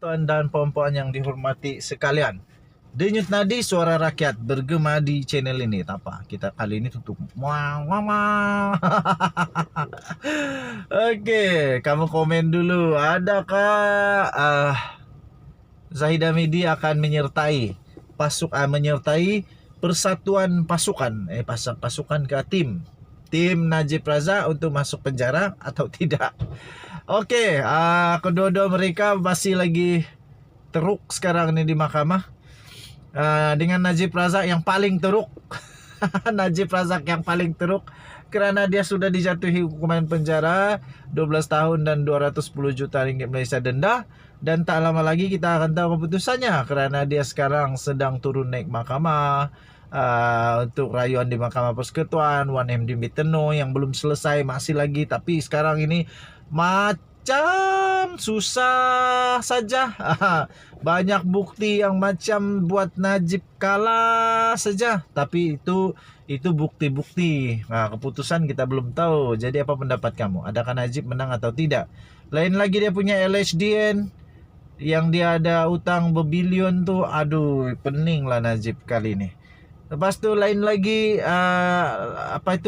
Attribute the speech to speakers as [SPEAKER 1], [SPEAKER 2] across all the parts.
[SPEAKER 1] Tuan dan puan-puan yang dihormati sekalian, denyut nadi suara rakyat bergema di channel ini. Tak apa, kita kali ini tutup. Oke, kamu komen dulu. Adakah Zahida Midi akan menyertai persatuan pasukan pasukan ke tim Najib Razak untuk masuk penjara atau tidak? Oke, kedua-dua mereka masih lagi teruk sekarang ini di mahkamah. Dengan Najib Razak yang paling teruk. Najib Razak yang paling teruk kerana dia sudah dijatuhi hukuman penjara 12 tahun dan 210 juta ringgit Malaysia denda, dan tak lama lagi kita akan tahu keputusannya kerana dia sekarang sedang turun naik mahkamah untuk rayuan di Mahkamah Persekutuan 1MD Miteno yang belum selesai masih lagi, tapi sekarang ini macam susah saja. Banyak bukti yang macam buat Najib kalah saja, tapi itu bukti-bukti. Keputusan kita belum tahu. Jadi apa pendapat kamu? Adakah Najib menang atau tidak? Lain lagi dia punya LHDN yang dia ada utang berbilion tu. Aduh, pening lah Najib kali ni. Lepas tu lain lagi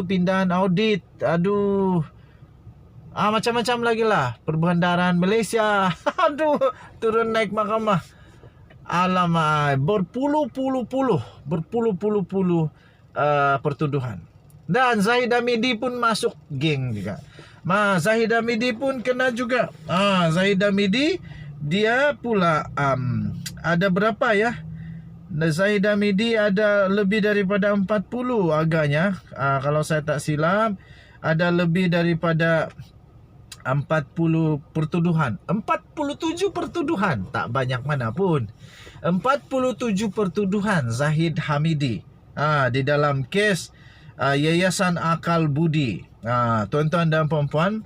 [SPEAKER 1] pindahan audit. Aduh, macam-macam lagi lah. Perbendaharaan Malaysia. Aduh, turun naik mahkamah. Alamak, berpuluh-puluh pertuduhan. Dan Zahida Midi pun masuk geng juga. Zahida Midi pun kena juga. Zahida Midi dia pula ada berapa ya? Zahida Midi ada lebih daripada 40 agaknya. Kalau saya tak silap, ada lebih daripada 40 pertuduhan. 47 pertuduhan, tak banyak mana pun. 47 pertuduhan Zahid Hamidi di dalam kes Yayasan Akal Budi. Tuan-tuan dan puan-puan,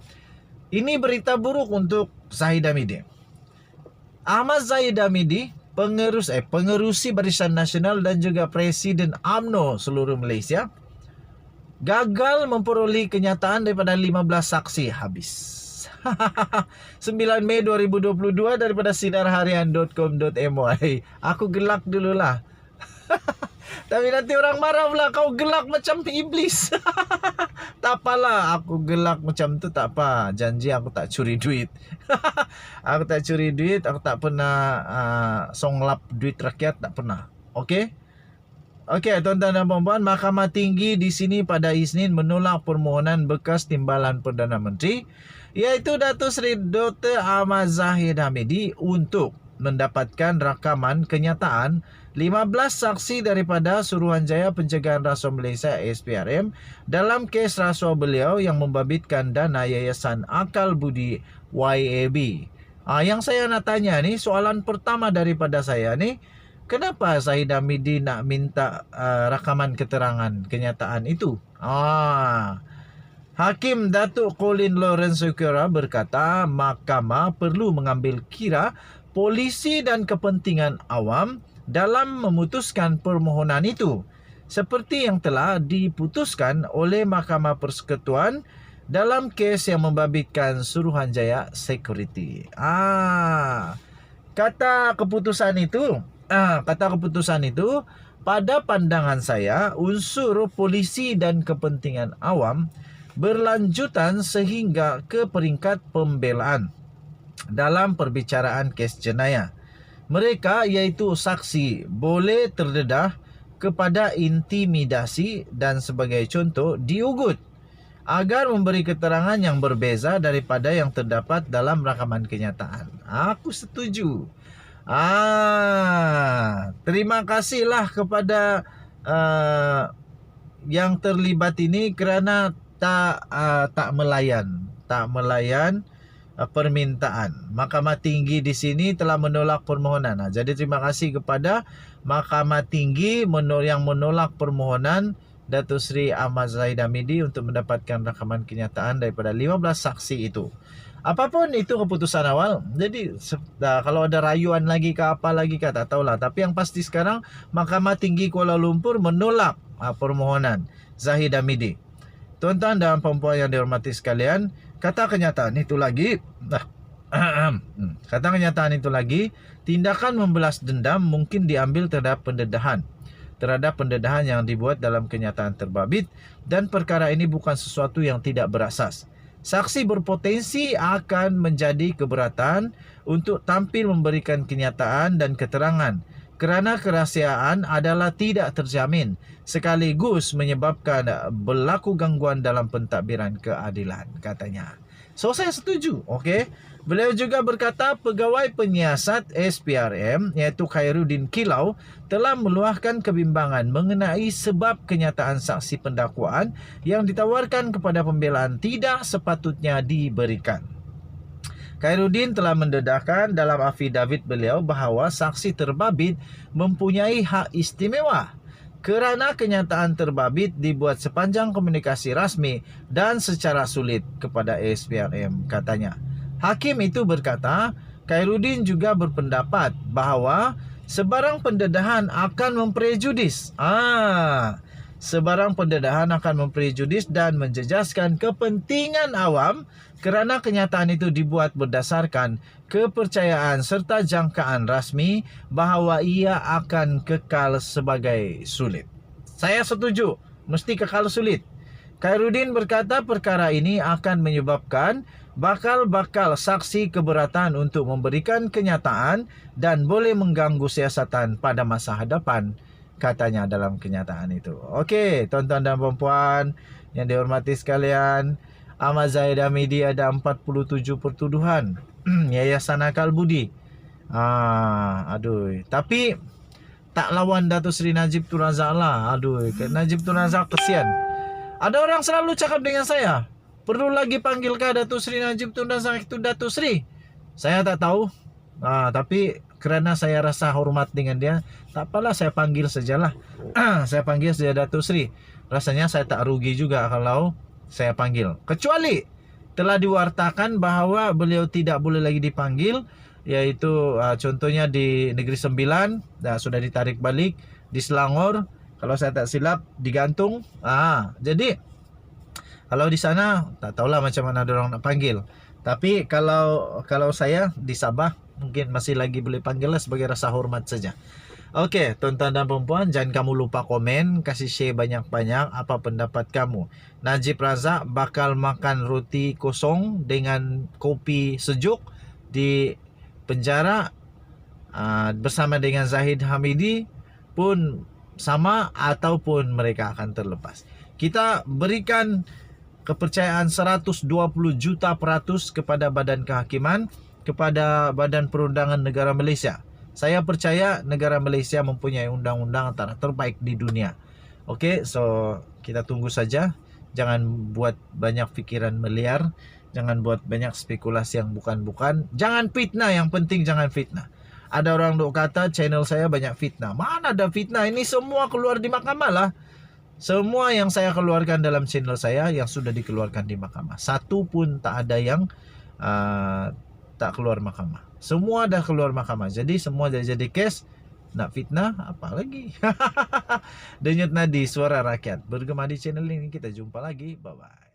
[SPEAKER 1] ini berita buruk untuk Zahid Hamidi. Ahmad Zahid Hamidi, pengerusi Barisan Nasional dan juga Presiden UMNO seluruh Malaysia, gagal memperoleh kenyataan daripada 15 saksi habis. 9 Mei 2022 daripada sinarharian.com.my. Aku gelak dululah. Tapi nanti orang marah pula, kau gelak macam iblis. Tak apalah, aku gelak macam tu tak apa. Janji aku tak curi duit. Aku tak curi duit, aku tak pernah songlap duit rakyat, tak pernah. Okey? Okey, tuan-tuan dan puan-puan, Mahkamah Tinggi di sini pada Isnin menolak permohonan bekas timbalan Perdana Menteri, iaitu Datuk Seri Dr. Ahmad Zahid Hamidi untuk mendapatkan rakaman kenyataan 15 saksi daripada Suruhanjaya Pencegahan Rasuah Malaysia SPRM dalam kes rasuah beliau yang membabitkan dana Yayasan Akal Budi YAB. Yang saya nak tanya ni, soalan pertama daripada saya ni, kenapa Zahid Hamidi nak minta rakaman keterangan kenyataan itu? Hakim Datuk Colin Lawrence Sukira berkata mahkamah perlu mengambil kira polisi dan kepentingan awam dalam memutuskan permohonan itu, seperti yang telah diputuskan oleh Mahkamah Persekutuan dalam kes yang membabitkan Suruhanjaya Security. Kata keputusan itu, pada pandangan saya, unsur polisi dan kepentingan awam berlanjutan sehingga ke peringkat pembelaan dalam perbicaraan kes jenayah. Mereka iaitu saksi boleh terdedah kepada intimidasi dan sebagai contoh diugut agar memberi keterangan yang berbeza daripada yang terdapat dalam rakaman kenyataan. Aku setuju. Terima kasihlah kepada yang terlibat ini kerana tak melayan permintaan. Mahkamah Tinggi di sini telah menolak permohonan. Jadi terima kasih kepada Mahkamah Tinggi yang menolak permohonan Datuk Seri Ahmad Zahid Hamidi untuk mendapatkan rakaman kenyataan daripada 15 saksi itu. Apapun itu keputusan awal. Jadi kalau ada rayuan lagi ke apa lagi ke tak tahulah. Tapi yang pasti sekarang Mahkamah Tinggi Kuala Lumpur menolak permohonan Zahid Hamidi. Tuan-tuan dan puan-puan yang dihormati sekalian, kata kenyataan itu lagi Kata kenyataan itu lagi, tindakan membalas dendam mungkin diambil terhadap pendedahan yang dibuat dalam kenyataan terbabit, dan perkara ini bukan sesuatu yang tidak berasas. Saksi berpotensi akan menjadi keberatan untuk tampil memberikan kenyataan dan keterangan kerana kerahsiaan adalah tidak terjamin, sekaligus menyebabkan berlaku gangguan dalam pentadbiran keadilan, katanya. So saya setuju, okey. Beliau juga berkata pegawai penyiasat SPRM iaitu Khairuddin Kilau telah meluahkan kebimbangan mengenai sebab kenyataan saksi pendakwaan yang ditawarkan kepada pembelaan tidak sepatutnya diberikan. Khairuddin telah mendedahkan dalam affidavit beliau bahawa saksi terbabit mempunyai hak istimewa kerana kenyataan terbabit dibuat sepanjang komunikasi rasmi dan secara sulit kepada SPRM, katanya. Hakim itu berkata, Khairuddin juga berpendapat bahawa sebarang pendedahan akan memprejudis. Sebarang pendedahan akan memprejudis dan menjejaskan kepentingan awam kerana kenyataan itu dibuat berdasarkan kepercayaan serta jangkaan rasmi bahawa ia akan kekal sebagai sulit. Saya setuju, mesti kekal sulit. Khairuddin berkata perkara ini akan menyebabkan bakal saksi keberatan untuk memberikan kenyataan dan boleh mengganggu siasatan pada masa hadapan, katanya dalam kenyataan itu. Okey, tuan-tuan dan puan-puan yang dihormati sekalian, Ahmad Zahid Hamidi ada 47 pertuduhan Yayasan Akal Budi. Tapi tak lawan Datuk Seri Najib Tun Razak lah. Najib Tun Razak kesian. Ada orang selalu cakap dengan saya, perlu lagi panggilkah Datuk Seri Najib Tun Razak itu Datuk Seri? Saya tak tahu. Tapi kerana saya rasa hormat dengan dia, tak apalah, saya panggil sajalah. Saya panggil saja Datuk Seri. Rasanya saya tak rugi juga kalau saya panggil. Kecuali telah diwartakan bahawa beliau tidak boleh lagi dipanggil, iaitu contohnya di Negeri Sembilan sudah ditarik balik, di Selangor kalau saya tak silap digantung. Jadi kalau di sana tak tahulah macam mana orang nak panggil. Tapi kalau saya di Sabah mungkin masih lagi boleh panggil lah sebagai rasa hormat saja. Okey, tuan-tuan dan puan-puan, jangan kamu lupa komen, kasih share banyak-banyak apa pendapat kamu. Najib Razak bakal makan roti kosong dengan kopi sejuk di penjara bersama dengan Zahid Hamidi pun sama, ataupun mereka akan terlepas. Kita berikan kepercayaan 120 juta % kepada Badan Kehakiman, kepada Badan Perundangan Negara Malaysia. Saya percaya negara Malaysia mempunyai undang-undang antara terbaik di dunia. Okey, so kita tunggu saja. Jangan buat banyak fikiran meliar, jangan buat banyak spekulasi yang bukan-bukan. Jangan fitnah, yang penting jangan fitnah. Ada orang duk kata channel saya banyak fitnah. Mana ada fitnah? Ini semua keluar di mahkamah lah. Semua yang saya keluarkan dalam channel saya yang sudah dikeluarkan di mahkamah. Satu pun tak ada yang tak keluar mahkamah. Semua dah keluar mahkamah. Jadi semua jadi kes. Nak fitnah apa lagi? Denyut nadi suara rakyat bergema di channel ini. Kita jumpa lagi. Bye bye.